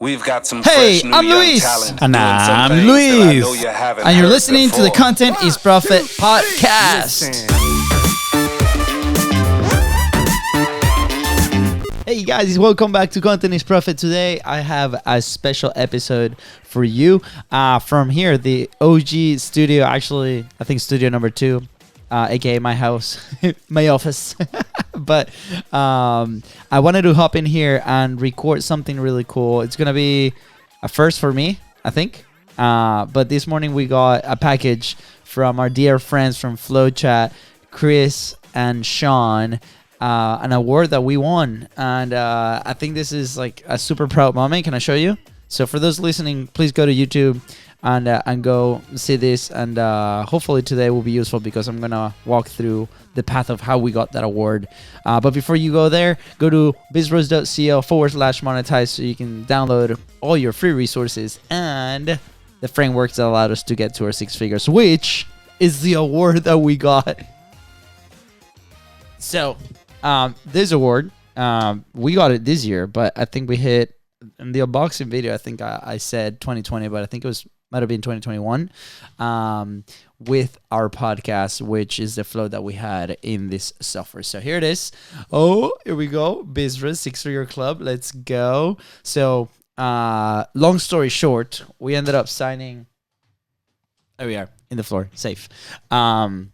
We've got some Hey, fresh new I'm young Luis. talent And doing some I'm things that I Luis. know you haven't And you're heard listening to the before. Content is Profit podcast. Hey guys, welcome back to Content is Profit. Today I have a special episode for you from here, the OG studio, actually I think studio number 2, aka my house, my office. But I wanted to hop in here and record something really cool. It's gonna be a first for me, I think. But this morning we got a package from our dear friends from FlowChat, Chris and Sean, an award that we won. And I think this is like a super proud moment. Can I show you? So for those listening, please go to YouTube and go see this. And hopefully today will be useful because I'm going to walk through the path of how we got that award. But before you go there, go to bizros.co/monetize so you can download all your free resources and the frameworks that allowed us to get to our 6 figures, which is the award that we got. So this award, we got it this year, but I think we hit in the unboxing video. I think I said 2020, but I think it might have been 2021 with our podcast, which is the flow that we had in this software. So here it is. Oh, here we go. Bizros 6 Figure Club. Let's go. So long story short, we ended up signing. There we are in the floor, safe. Long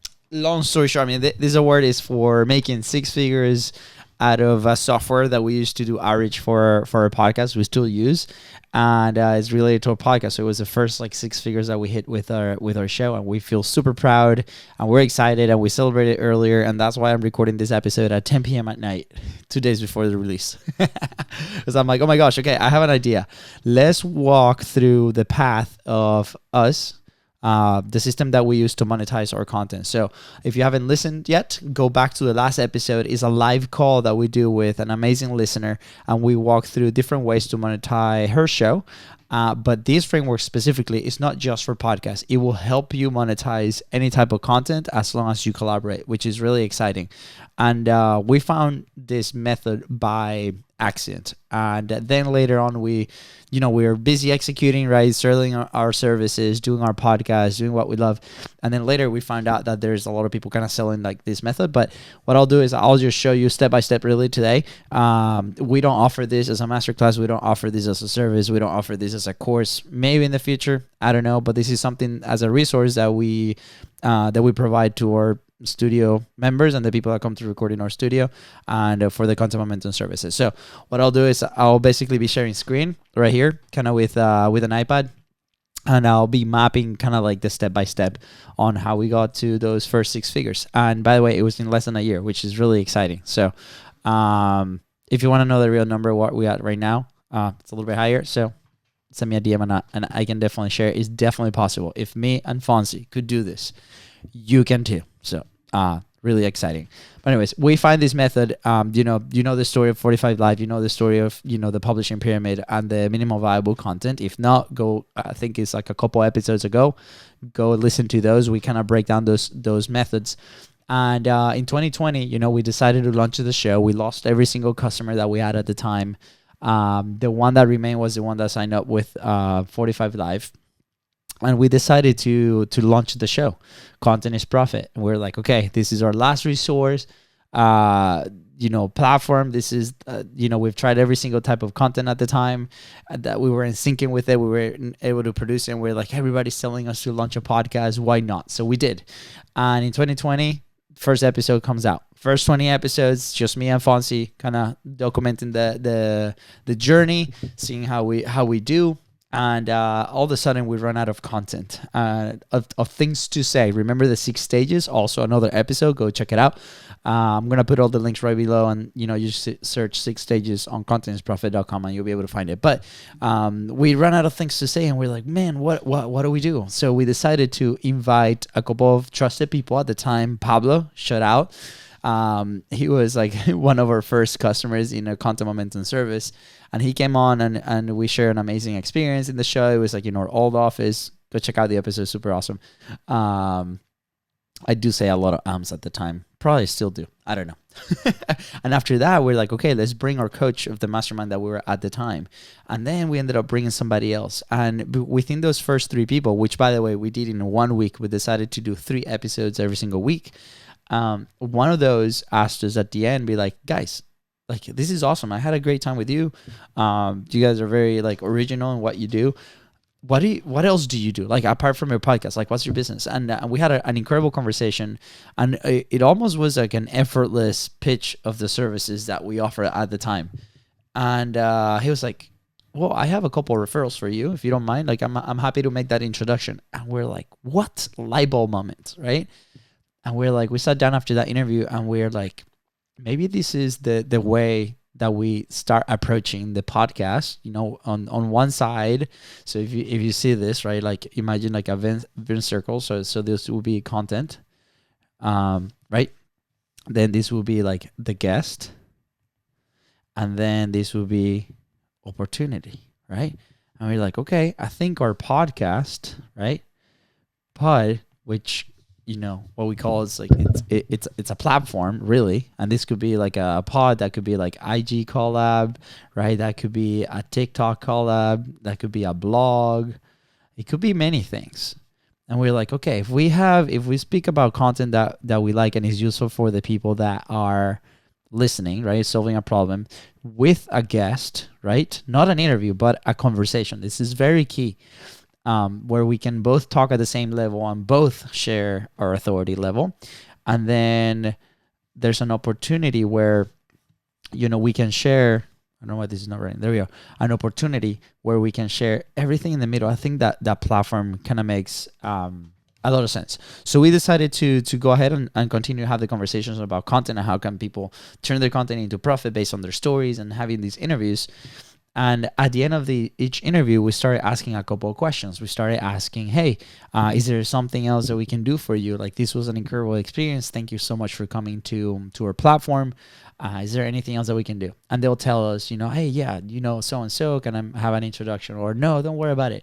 story short, I mean, this award is for making 6 figures out of a software that we used to do outreach for our podcast. We still use, and it's related to a podcast. So it was the first like 6 figures that we hit with our show, and we feel super proud and we're excited, and we celebrated earlier, and that's why I'm recording this episode at 10 p.m. at night, 2 days before the release. Because I'm like, oh my gosh, okay, I have an idea. Let's walk through the path of us. The system that we use to monetize our content. So if you haven't listened yet, go back to the last episode. It's a live call that we do with an amazing listener, and we walk through different ways to monetize her show. But this framework specifically is not just for podcasts. It will help you monetize any type of content as long as you collaborate, which is really exciting. And we found this method by accident. And then later on, we were busy executing, right? Selling our services, doing our podcast, doing what we love. And then later we found out that there's a lot of people kind of selling like this method. But what I'll do is I'll just show you step by step really today. We don't offer this as a masterclass. We don't offer this as a service. We don't offer this as a course. Maybe in the future, I don't know. But this is something as a resource that we provide to our studio members and the people that come to record in our studio, and for the content momentum services. So what I'll do is I'll basically be sharing screen right here, kind of with an iPad, and I'll be mapping kind of like the step by step on how we got to those first 6 figures. And by the way, it was in less than a year, which is really exciting. So if you want to know the real number, what we at right now, it's a little bit higher. So send me a DM and I can definitely share. It's definitely possible. If me and Fonzie could do this, you can too. So really exciting. But anyways, we find this method. You know the story of 45 Live. You know the story of the publishing pyramid and the minimal viable content. If not, go. I think it's like a couple episodes ago. Go listen to those. We kind of break down those methods. And in 2020, we decided to launch the show. We lost every single customer that we had at the time. The one that remained was the one that signed up with 45 Live. And we decided to launch the show. Content is Profit. And we're like, okay, this is our last resource, platform. This is, we've tried every single type of content at the time that we were in syncing with it. We were able to produce it. And we're like, everybody's telling us to launch a podcast. Why not? So we did. And in 2020, first episode comes out. First 20 episodes, just me and Fonzie kind of documenting the journey, seeing how we do. And all of a sudden, we run out of content, of things to say. Remember the 6 stages? Also, another episode. Go check it out. I'm going to put all the links right below. And, you just search 6 stages on contentisprofit.com and you'll be able to find it. But we run out of things to say. And we're like, man, what do we do? So we decided to invite a couple of trusted people at the time. Pablo, shout out. He was like one of our first customers in a content momentum service. And he came on and we shared an amazing experience in the show. It was like in our old office. Go check out the episode. Super awesome. I do say a lot of at the time. Probably still do. I don't know. And after that, we're like, okay, let's bring our coach of the mastermind that we were at the time. And then we ended up bringing somebody else. And within those first 3 people, which by the way, we did in 1 week, we decided to do 3 episodes every single week. One of those asked us at the end, be like, guys, like, this is awesome. I had a great time with you. You guys are very like original in what you do. What else do you do? Like, apart from your podcast, like, what's your business? And we had an incredible conversation, and it almost was like an effortless pitch of the services that we offer at the time. And he was like, well, I have a couple of referrals for you, if you don't mind. Like, I'm happy to make that introduction. And we're like, what? Light bulb moment, right? And we're like, we sat down after that interview, and we're like, maybe this is the way that we start approaching the podcast, you know, on one side. So if you see this, right, like, imagine like a Venn circle. So this will be content, right? Then this will be like the guest, and then this will be opportunity, right? And we're like, okay, I think our podcast, right, which, you know, what we call is like, it's a platform, really. And this could be like a pod, that could be like IG collab, right? That could be a TikTok collab, that could be a blog, it could be many things. And we're like, okay, if we speak about content that we like and is useful for the people that are listening, right, solving a problem with a guest, right, not an interview but a conversation. This is very key. Where we can both talk at the same level and both share our authority level. And then there's an opportunity where, you know, we can share, I don't know why this is not right. There we go. An opportunity where we can share everything in the middle. I think that platform kind of makes a lot of sense. So we decided to go ahead and continue to have the conversations about content and how can people turn their content into profit based on their stories, and having these interviews. And at the end of each interview, we started asking a couple of questions. We started asking, hey, is there something else that we can do for you? Like, this was an incredible experience. Thank you so much for coming to our platform. Is there anything else that we can do? And they'll tell us, you know, hey, yeah, you know, so-and-so, can I have an introduction? Or no, don't worry about it.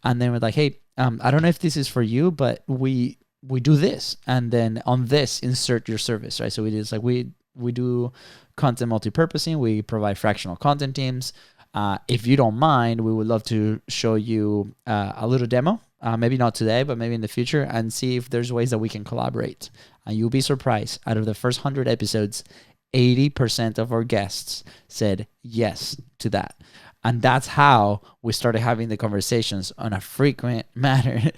And then we're like, hey, I don't know if this is for you, but we do this. And then on this, insert your service, right? So we do this, like, we do content multi-purposing. We provide fractional content teams. If you don't mind, we would love to show you a little demo, maybe not today, but maybe in the future, and see if there's ways that we can collaborate. And you'll be surprised. Out of the first 100 episodes, 80% of our guests said yes to that. And that's how we started having the conversations on a frequent manner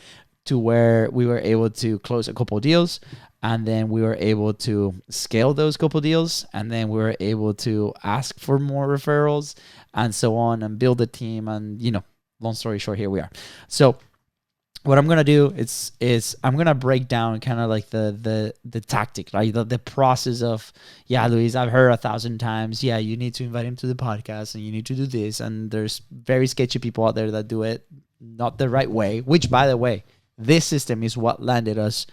to where we were able to close a couple deals. And then we were able to scale those couple deals. And then we were able to ask for more referrals and so on, and build a team. And, you know, long story short, here we are. So what I'm going to do is I'm going to break down kind of like the tactic, right? The process of, yeah, Luis, I've heard 1,000 times. Yeah, you need to invite him to the podcast and you need to do this. And there's very sketchy people out there that do it not the right way, which, by the way, this system is what landed us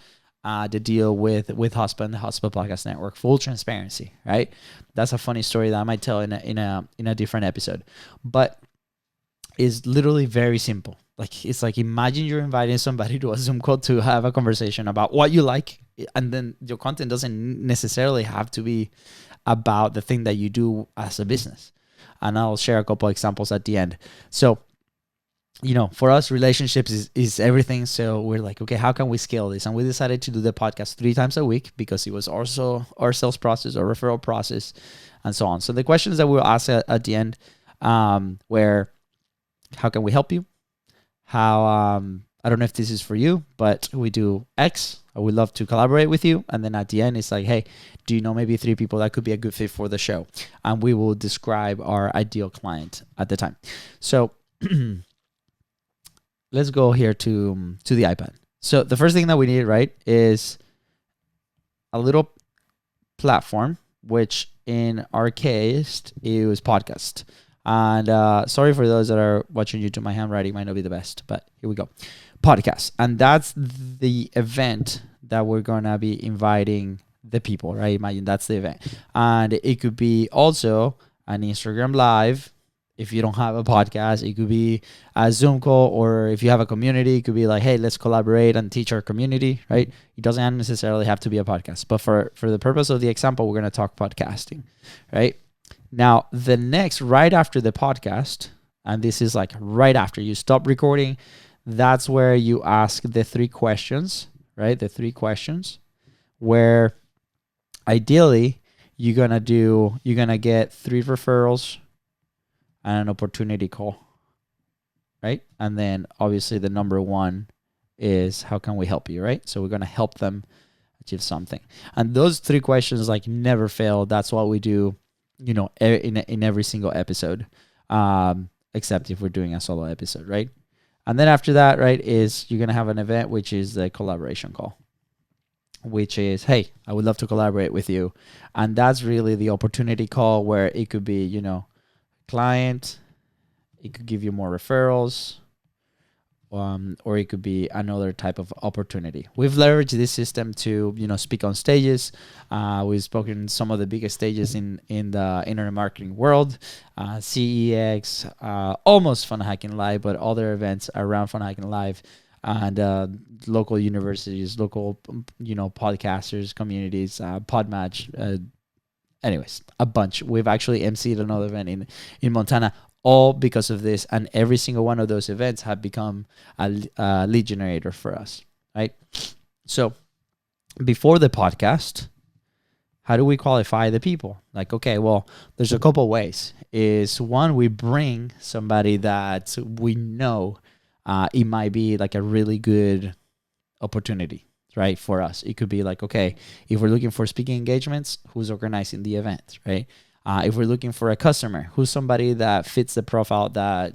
the deal with Hotspot and the Hotspot Podcast Network. Full transparency, right? That's a funny story that I might tell in a different episode. But it's literally very simple. Like, it's like, imagine you're inviting somebody to a Zoom call to have a conversation about what you like, and then your content doesn't necessarily have to be about the thing that you do as a business. And I'll share a couple examples at the end. So, you know, for us, relationships is everything. So we're like, okay, how can we scale this? And we decided to do the podcast 3 times a week because it was also our sales process, our referral process, and so on. So the questions that we'll ask at the end, where, how can we help you? How, I don't know if this is for you, but we do X. I would love to collaborate with you. And then at the end, it's like, hey, do you know maybe 3 people that could be a good fit for the show? And we will describe our ideal client at the time. So let's go here to the iPad. So the first thing that we need, right, is a little platform, which in our case, it was podcast. And sorry for those that are watching YouTube, my handwriting might not be the best, but here we go. Podcast. And that's the event that we're going to be inviting the people, right? Imagine that's the event. And it could be also an Instagram live, If you don't have a podcast, it could be a Zoom call, or if you have a community, it could be like, hey, let's collaborate and teach our community, right? It doesn't necessarily have to be a podcast, but for the purpose of the example, we're going to talk podcasting, right? Now, the next, right after the podcast, and this is like right after you stop recording, that's where you ask the 3 questions, right? The 3 questions where ideally you're going to get 3 referrals and an opportunity call, right? And then obviously the number 1 is how can we help you, right? So we're going to help them achieve something. And those 3 questions like never fail. That's what we do, in every single episode, except if we're doing a solo episode, right? And then after that, right, is you're going to have an event, which is the collaboration call, which is, hey, I would love to collaborate with you. And that's really the opportunity call where it could be, client, it could give you more referrals, or it could be another type of opportunity. We've leveraged this system to, speak on stages. We've spoken in some of the biggest stages in the internet marketing world, CEX, almost Fun Hacking Live, but other events around Fun Hacking Live, and local universities, local, podcasters, communities, Podmatch, anyways, a bunch. We've actually emceed another event in Montana, all because of this, and every single one of those events have become a lead generator for us, right? So before the podcast, how do we qualify the people? Like, okay, well, there's a couple ways. Is one, we bring somebody that we know it might be like a really good opportunity, right, for us. It could be like, okay, if we're looking for speaking engagements, who's organizing the event, right? If we're looking for a customer, who's somebody that fits the profile that,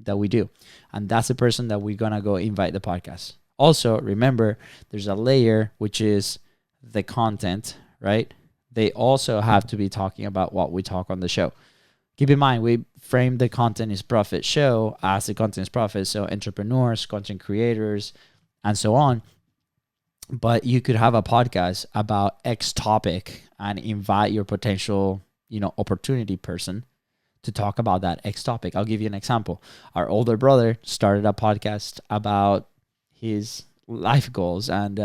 that we do. And that's the person that we're going to go invite the podcast. Also, remember, there's a layer, which is the content, right? They also have to be talking about what we talk on the show. Keep in mind, we frame the Content is Profit show as the Content is Profit. So entrepreneurs, content creators, and so on. But you could have a podcast about X topic and invite your potential, opportunity person to talk about that X topic. I'll give you an example. Our older brother started a podcast about his life goals, and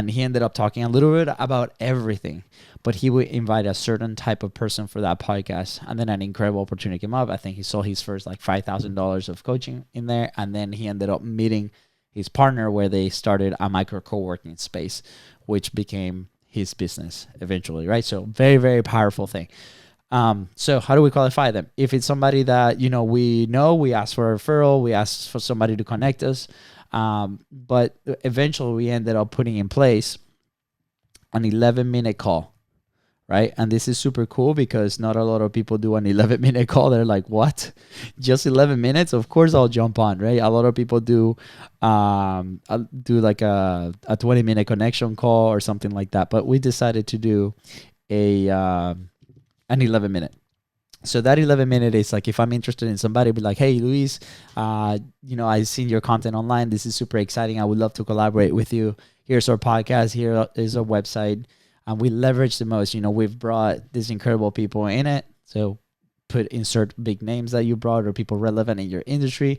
he ended up talking a little bit about everything. But he would invite a certain type of person for that podcast, and then an incredible opportunity came up. I think he sold his first like $5,000 of coaching in there, and then he ended up meeting his partner where they started a micro co-working space, which became his business eventually, right? So very, very powerful thing. So how do we qualify them? If it's somebody that, we ask for a referral, we ask for somebody to connect us. But eventually we ended up putting in place an 11-minute call, right? And this is super cool because not a lot of people do an 11-minute call. They're like, what? Just 11 minutes? Of course I'll jump on, right? A lot of people do like a 20-minute connection call or something like that. But we decided to do an 11-minute. So that 11-minute is like, if I'm interested in somebody, be like, hey, Luis, I've seen your content online. This is super exciting. I would love to collaborate with you. Here's our podcast. Here is our website. And we leverage the most. We've brought these incredible people in it. So insert big names that you brought or people relevant in your industry.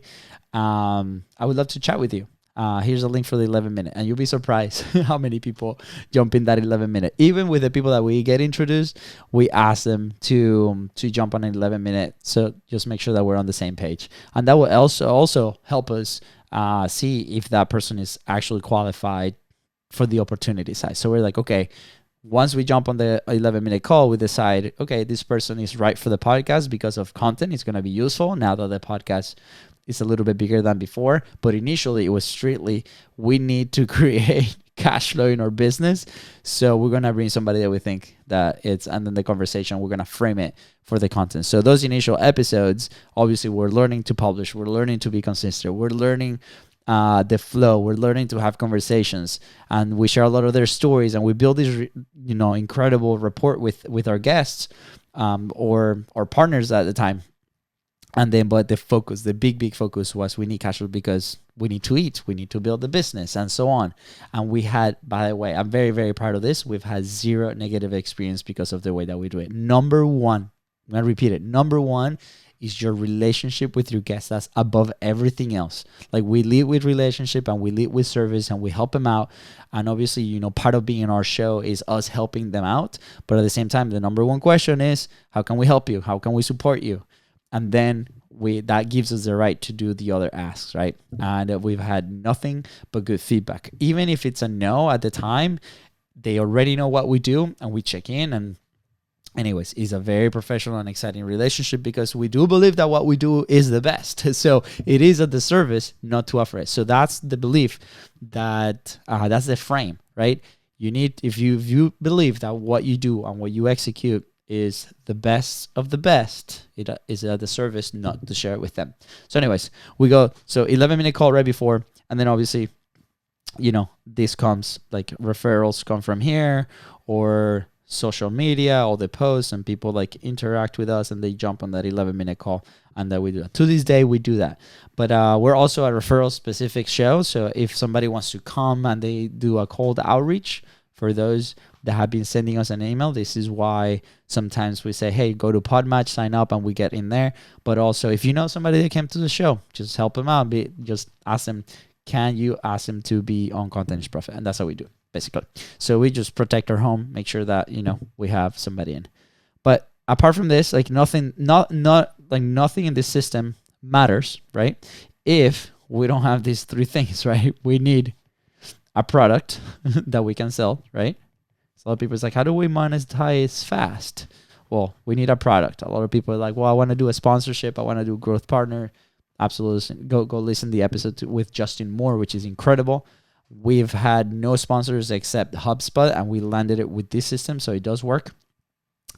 I would love to chat with you. Here's a link for the 11-minute, and you'll be surprised how many people jump in that 11-minute. Even with the people that we get introduced, we ask them to jump on an 11-minute. So just make sure that we're on the same page, and that will also help us see if that person is actually qualified for the opportunity side. So we're like, okay, once we jump on the 11-minute call, we decide, okay, this person is right for the podcast because of content. It's going to be useful now that the podcast is a little bit bigger than before. But initially, it was strictly, we need to create cash flow in our business. So we're going to bring somebody that we think that it's, and then the conversation, we're going to frame it for the content. So those initial episodes, obviously, we're learning to publish. We're learning to be consistent. We're learning the flow. We're learning to have conversations, and we share a lot of their stories, and we build this incredible rapport with our guests or partners at the time. And then, but the big focus was we need cash flow because we need to eat, we need to build the business, and so on. And we had, by the way, I'm very, very proud of this. We've had zero negative experience because of the way that we do it. Number one, I'm going to repeat it. Number one is your relationship with your guests. That's above everything else. Like, we lead with relationship and we lead with service and we help them out. And obviously, part of being on our show is us helping them out. But at the same time, the number one question is, how can we help you? How can we support you? And then that gives us the right to do the other asks, right? And we've had nothing but good feedback. Even if it's a no at the time, they already know what we do and we check in. And anyways, it's a very professional and exciting relationship because we do believe that what we do is the best. So it is a disservice not to offer it. So that's the belief that's the frame, right? If you believe that what you do and what you execute is the best of the best, it is a disservice not to share it with them. So anyways, we go, 11-minute call right before, and then obviously, this comes, like, referrals come from here, or social media, all the posts, and people like interact with us and they jump on that 11-minute call, and that we do that. To this day, we do that. But we're also a referral specific show. So if somebody wants to come and they do a cold outreach for those that have been sending us an email, this is why sometimes we say, hey, go to Podmatch, sign up, and we get in there. But also, if you know somebody that came to the show, just help them out. Just ask them, can you ask them to be on Content is Profit? And that's how we do it, basically. So we just protect our home, make sure that, we have somebody in. But apart from this, like, nothing in this system matters, right? If we don't have these three things, right? We need a product that we can sell, right? So a lot of people is like, how do we monetize fast? Well, we need a product. A lot of people are like, well, I want to do a sponsorship. I want to do growth partner. Absolutely. Go listen to the episode with Justin Moore, which is incredible. We've had no sponsors except HubSpot, and we landed it with this system, so it does work.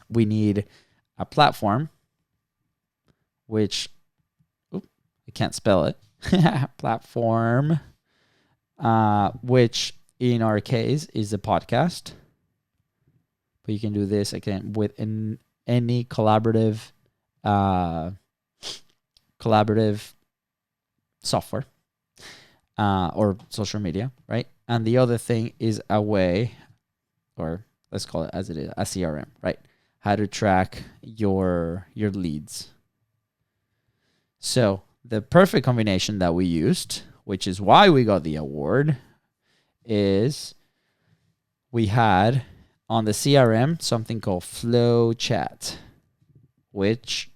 We need a platform, which, I can't spell it. Platform, which in our case is a podcast. But you can do this again with any collaborative software or social media, right? And the other thing is a way, or let's call it as it is, a CRM, right? How to track your leads. So the perfect combination that we used, which is why we got the award, is we had on the CRM something called Flow Chat, which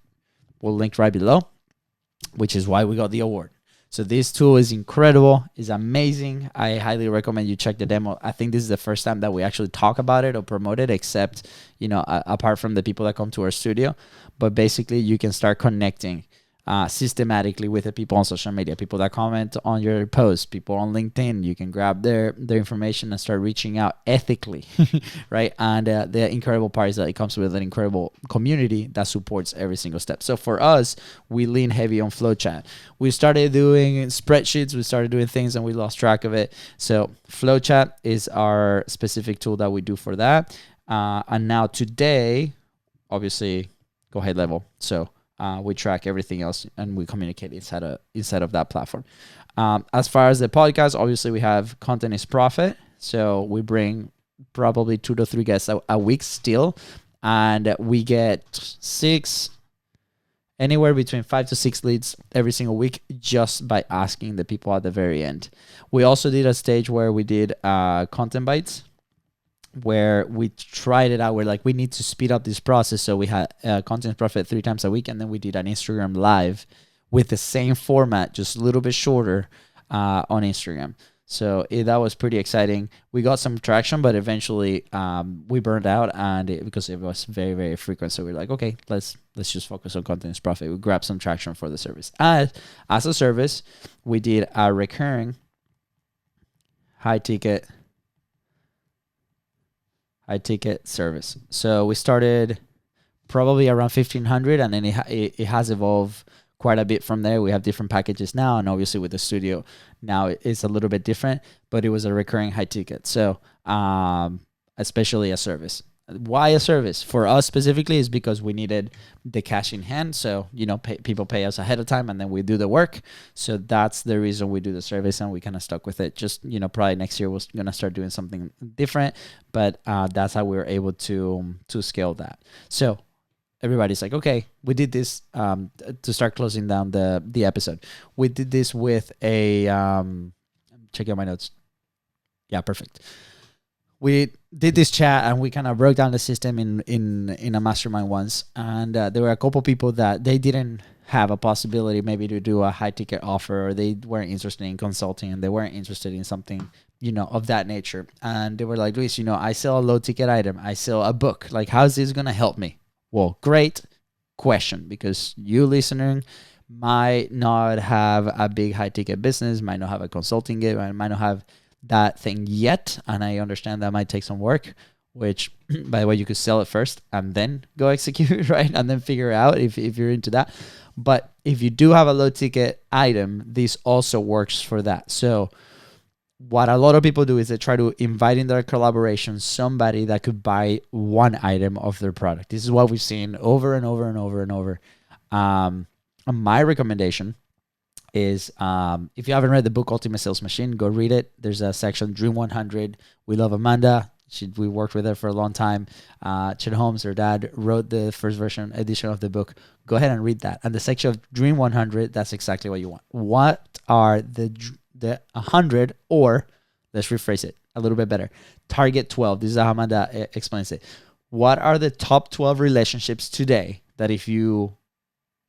we'll link right below, which is why we got the award. So this tool is incredible, is amazing. I highly recommend you check the demo. I think this is the first time that we actually talk about it or promote it, except, apart from the people that come to our studio. But basically, you can start connecting systematically with the people on social media, people that comment on your posts, people on LinkedIn. You can grab their information and start reaching out ethically, right? And the incredible part is that it comes with an incredible community that supports every single step. So for us, we lean heavy on Flowchat. We started doing spreadsheets, we started doing things, and we lost track of it. So Flowchat is our specific tool that we do for that. And now today, obviously, go high level. So we track everything else and we communicate inside of that platform. As far as the podcast, obviously we have Content is Profit. So we bring probably 2 to 3 guests a week still. And we get anywhere between 5 to 6 leads every single week just by asking the people at the very end. We also did a stage where we did content bites, where we tried it out. We're like, we need to speed up this process. So we had Content Profit 3 times a week, and then we did an Instagram live with the same format, just a little bit shorter on Instagram. So that was pretty exciting. We got some traction, but eventually we burned out, because it was very, very frequent. So we're like, okay, let's just focus on Content is Profit. We grabbed some traction for the service. As a service, we did a recurring high ticket service. So we started probably around 1,500, and then it has evolved quite a bit from there. We have different packages now, and obviously with the studio now it's a little bit different, but it was a recurring high ticket. So especially a service. Why a service? For us specifically is because we needed the cash in hand. So, people pay us ahead of time and then we do the work. So that's the reason we do the service, and we kind of stuck with it. Just, probably next year we're going to start doing something different, but that's how we were able to scale that. So everybody's like, okay, we did this to start closing down the episode. We did this with a check out my notes. Yeah, perfect. We did this chat and we kind of broke down the system in a mastermind once, and there were a couple people that they didn't have a possibility maybe to do a high ticket offer, or they weren't interested in consulting and they weren't interested in something of that nature, and they were like, Luis, I sell a low ticket item, I sell a book, like how's this gonna help me? Well, great question, because you listening might not have a big high ticket business, might not have a consulting gig, might not have that thing yet, and I understand that might take some work, which by the way, you could sell it first and then go execute, right? And then figure out if you're into that. But if you do have a low ticket item, this also works for that. So what a lot of people do is they try to invite in their collaboration somebody that could buy one item of their product. This is what we've seen over and over and over and over. My recommendation is if you haven't read the book Ultimate Sales Machine, go read it. There's a section, Dream 100. We love Amanda. We worked with her for a long time. Chet Holmes, her dad, wrote the first edition of the book. Go ahead and read that. And the section of Dream 100, that's exactly what you want. What are the 100, or let's rephrase it a little bit better, target 12. This is how Amanda explains it. What are the top 12 relationships today that if you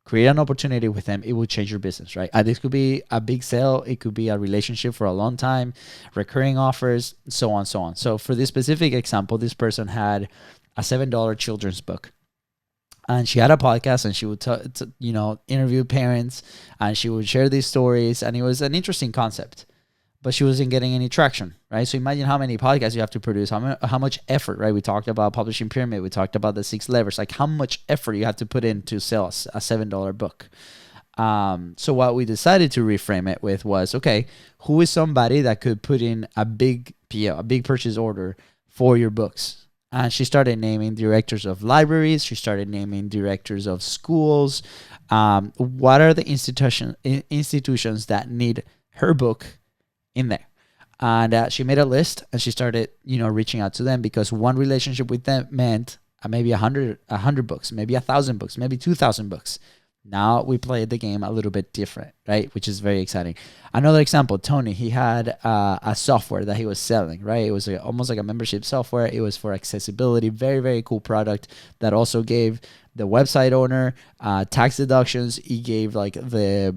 create an opportunity with them, it will change your business, right? And this could be a big sale. It could be a relationship for a long time, recurring offers, so on, so on. So for this specific example, this person had a $7 children's book. And she had a podcast, and she would interview parents, and she would share these stories, and it was an interesting concept, but she wasn't getting any traction, right? So imagine how many podcasts you have to produce, how much effort, right? We talked about publishing pyramid, we talked about the 6 levers, like how much effort you have to put in to sell a $7 book. So what we decided to reframe it with was, okay, who is somebody that could put in a big PO, a big purchase order for your books? And she started naming directors of libraries. She started naming directors of schools. What are the institutions that need her book in there? And she made a list, and she started, reaching out to them, because one relationship with them meant maybe 100 books, maybe 1,000 books, maybe 2,000 books. Now we played the game a little bit different, right? Which is very exciting. Another example, Tony, he had a software that he was selling, right? It was almost like a membership software. It was for accessibility. Very, very cool product that also gave the website owner tax deductions. He gave like the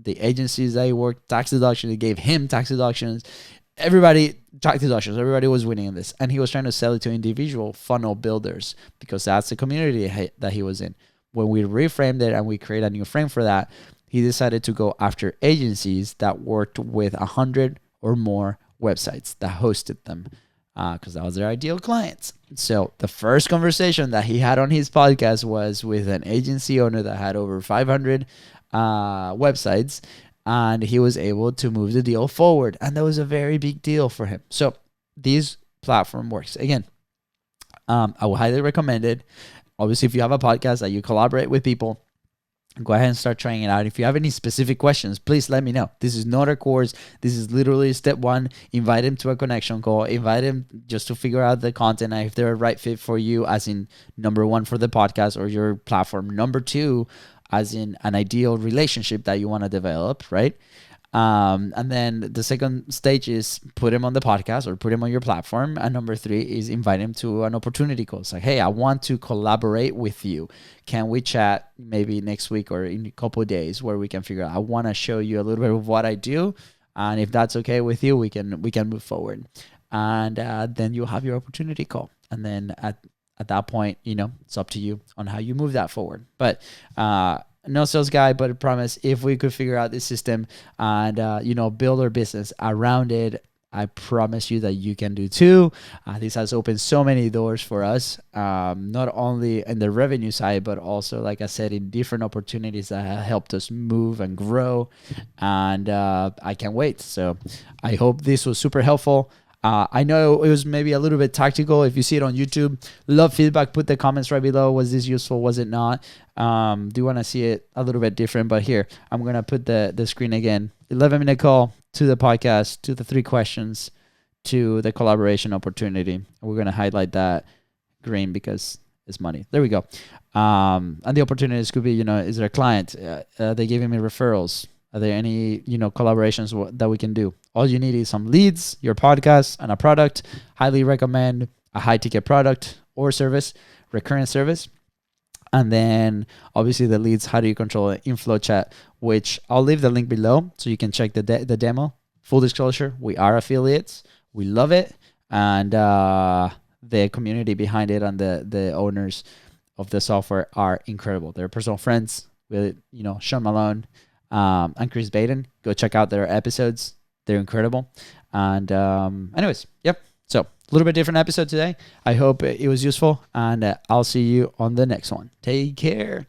agencies that he worked tax deductions. He gave him tax deductions. Everybody tax deductions. Everybody was winning in this. And he was trying to sell it to individual funnel builders, because that's the community that he was in. When we reframed it and we created a new frame for that, he decided to go after agencies that worked with 100 or more websites that hosted them, because that was their ideal clients. So the first conversation that he had on his podcast was with an agency owner that had over 500 websites, and he was able to move the deal forward. And that was a very big deal for him. So this platform works. Again, I would highly recommend it. Obviously, if you have a podcast that you collaborate with people, go ahead and start trying it out. If you have any specific questions, please let me know. This is not a course. This is literally step 1. Invite them to a connection call. Invite them just to figure out the content and if they're a right fit for you, as in number 1 for the podcast or your platform. Number 2, as in an ideal relationship that you want to develop, right? And then the second stage is put him on the podcast or put him on your platform. And number 3 is invite him to an opportunity call. It's like, hey, I want to collaborate with you. Can we chat maybe next week or in a couple of days where we can figure out, I want to show you a little bit of what I do. And if that's okay with you, we can move forward. And then you'll have your opportunity call. And then at that point, it's up to you on how you move that forward. But, no sales guy, but I promise if we could figure out this system and, build our business around it, I promise you that you can do too. This has opened so many doors for us, not only in the revenue side, but also, like I said, in different opportunities that have helped us move and grow. And I can't wait. So I hope this was super helpful. I know it was maybe a little bit tactical. If you see it on YouTube, love feedback. Put the comments right below. Was this useful? Was it not? Do you want to see it a little bit different? But here, I'm going to put the screen again. 11-minute call to the podcast, to the 3 questions, to the collaboration opportunity. We're going to highlight that green because is money. There we go. And the opportunities could be, is there a client? Are they giving me referrals? Are there any, collaborations that we can do? All you need is some leads, your podcast, and a product. Highly recommend a high ticket product or service, recurrent service. And then obviously the leads, how do you control it? Inflow chat, which I'll leave the link below so you can check the demo. Full disclosure, we are affiliates. We love it. And the community behind it and the owners of the software are incredible. They're personal friends with, Sean Malone and Chris Baden. Go check out their episodes. They're incredible. And anyways, yep. So a little bit different episode today. I hope it was useful, and I'll see you on the next one. Take care.